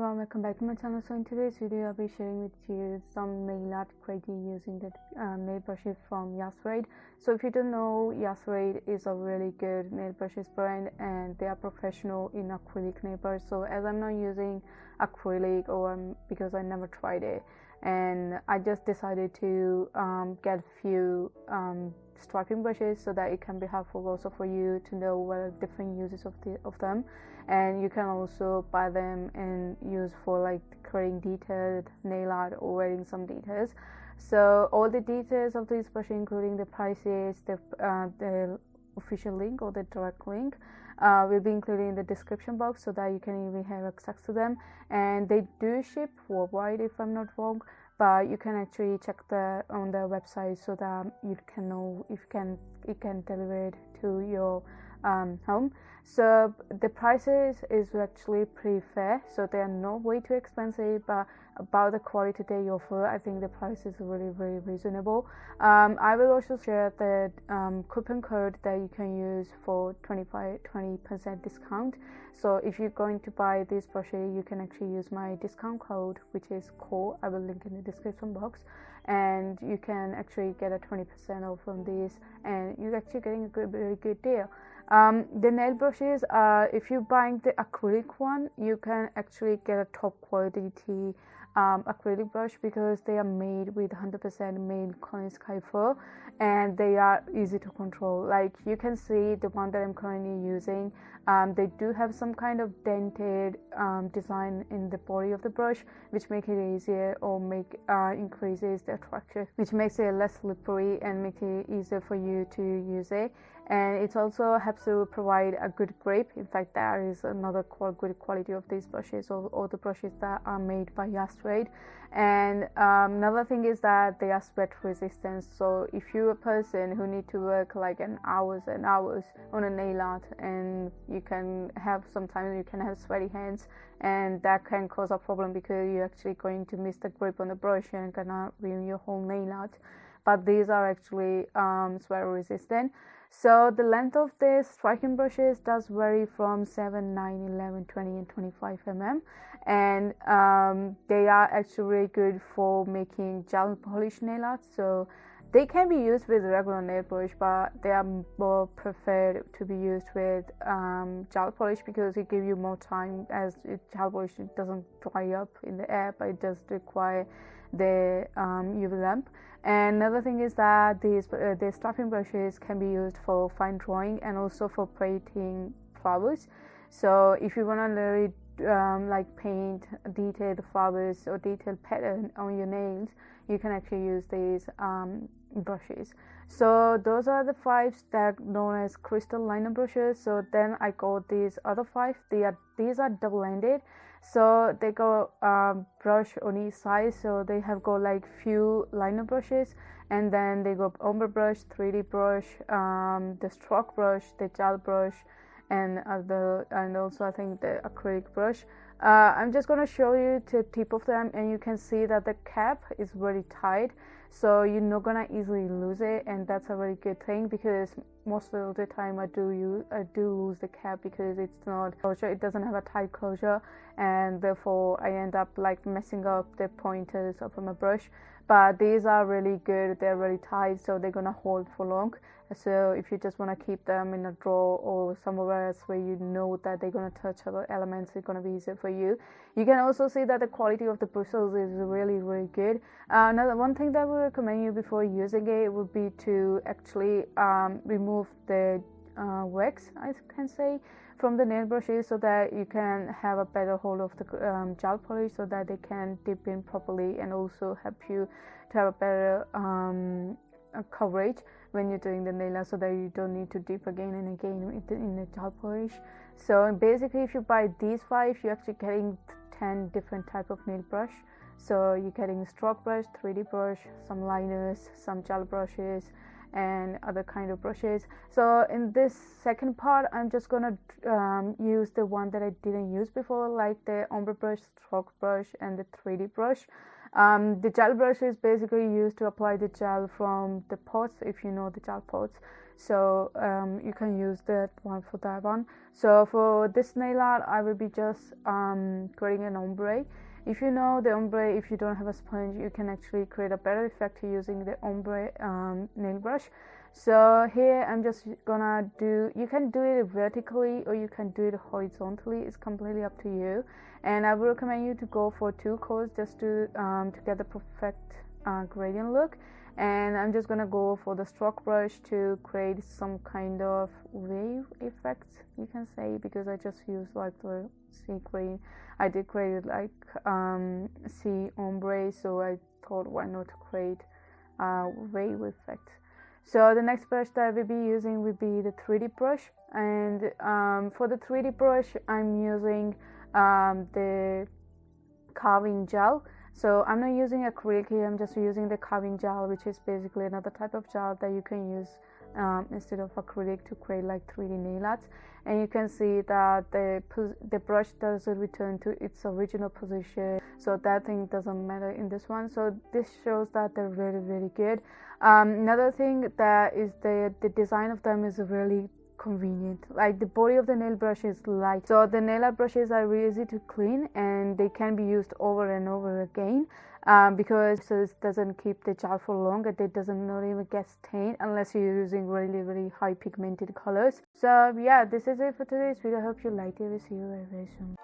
everyone, welcome back to my channel. So in today's video I'll be sharing with you some nail art created using the nail brushes from Yasterd. So if you don't know, Yasterd is a really good nail brushes brand and they are professional in acrylic nail brush. So as I'm not using acrylic because I never tried it, and I just decided to get a few striping brushes so that it can be helpful also for you to know what are different uses of them, and you can also buy them and use for like creating detailed nail art or wearing some details. So all the details of this brush, including the prices, the official link or the direct link, will be included in the description box so that you can even have access to them. And they do ship worldwide if I'm not wrong, but you can actually check on the website so that you can know if it can deliver it to your home. So the prices is actually pretty fair, so they are not way too expensive, but about the quality they offer, I think the price is really very reasonable. I will also share the coupon code that you can use for 20% discount. So if you're going to buy this brushes, you can actually use my discount code, which is Kaur. I will link in the description box, and you can actually get a 20% off from this, and you're actually getting a very good deal. The nail brushes, if you're buying the acrylic one, you can actually get a top quality acrylic brush because they are made with 100% male Cornish fur, and they are easy to control. Like you can see the one that I'm currently using, they do have some kind of dented design in the body of the brush, which make it easier or increases the attraction, which makes it less slippery and makes it easier for you to use it. And it also helps to provide a good grip. In fact, that is another good quality of these brushes, or all the brushes that are made by Yasterd. And another thing is that they are sweat resistant. So if you're a person who need to work like hours and hours on a nail art, and sometimes you can have sweaty hands, and that can cause a problem because you're actually going to miss the grip on the brush and gonna ruin your whole nail art. But these are actually sweat resistant. So the length of the striking brushes does vary from 7, 9, 11, 20 and 25 mm, and they are actually really good for making gel polish nail art. So they can be used with regular nail polish, but they are more preferred to be used with gel polish because it gives you more time, as gel polish doesn't dry up in the air, but it does require the UV lamp. And another thing is that the strapping brushes can be used for fine drawing and also for painting flowers. So if you want to really like paint detailed flowers or detailed pattern on your nails, you can actually use these brushes. So those are the 5 that are known as crystal liner brushes. So then I got these other 5. These are double-ended. So they go brush on each side, so they have got like few liner brushes, and then they go ombre brush, 3D brush, the stroke brush, the gel brush, and also I think the acrylic brush. I'm just gonna show you the tip of them, and you can see that the cap is very tight, so you're not gonna easily lose it, and that's a very good thing because most of the time I do lose the cap because it's not closure, it doesn't have a tight closure, and therefore I end up like messing up the pointers of my brush. But these are really good, they're really tight, so they're gonna hold for long. So if you just want to keep them in a drawer or somewhere else where you know that they're going to touch other elements, it's going to be easier for you. You can also see that the quality of the bristles is really good. Another one thing that I would recommend you before using it would be to actually remove the wax, I can say, from the nail brushes so that you can have a better hold of the gel polish so that they can dip in properly, and also help you to have a better coverage when you're doing the nail art, so that you don't need to dip again and again in the gel polish. So basically, if you buy these 5, you're actually getting 10 different type of nail brush. So you're getting stroke brush, 3D brush, some liners, some gel brushes, and other kind of brushes. So in this second part, I'm just gonna use the one that I didn't use before, like the ombre brush, stroke brush, and the 3D brush. The gel brush is basically used to apply the gel from the pots, if you know the gel pots. so you can use that one for that one. So for this nail art, I will be just creating an ombre. If you know the ombre, if you don't have a sponge, you can actually create a better effect using the ombre nail brush. So here I'm just gonna do, you can do it vertically or you can do it horizontally, it's completely up to you, and I would recommend you to go for 2 coats just to get the perfect gradient look. And I'm just gonna go for the stroke brush to create some kind of wave effect, you can say, because I just used like the sea green. I did create it like sea ombre, so I thought why not create a wave effect. So the next brush that I will be using will be the 3D brush, and for the 3D brush I'm using the carving gel. So I'm not using acrylic here, I'm just using the carving gel, which is basically another type of gel that you can use instead of acrylic to create like 3D nail arts. And you can see that the brush doesn't return to its original position, so that thing doesn't matter in this one. So this shows that they're really, really good. Another thing that is the design of them is really convenient. Like the body of the nail brush is light, so the nail art brushes are really easy to clean and they can be used over and over again because it doesn't keep the gel for long and it doesn't not even get stained unless you're using really, really high pigmented colors. So yeah, this is it for today's video. I hope you liked it. We'll see you very soon.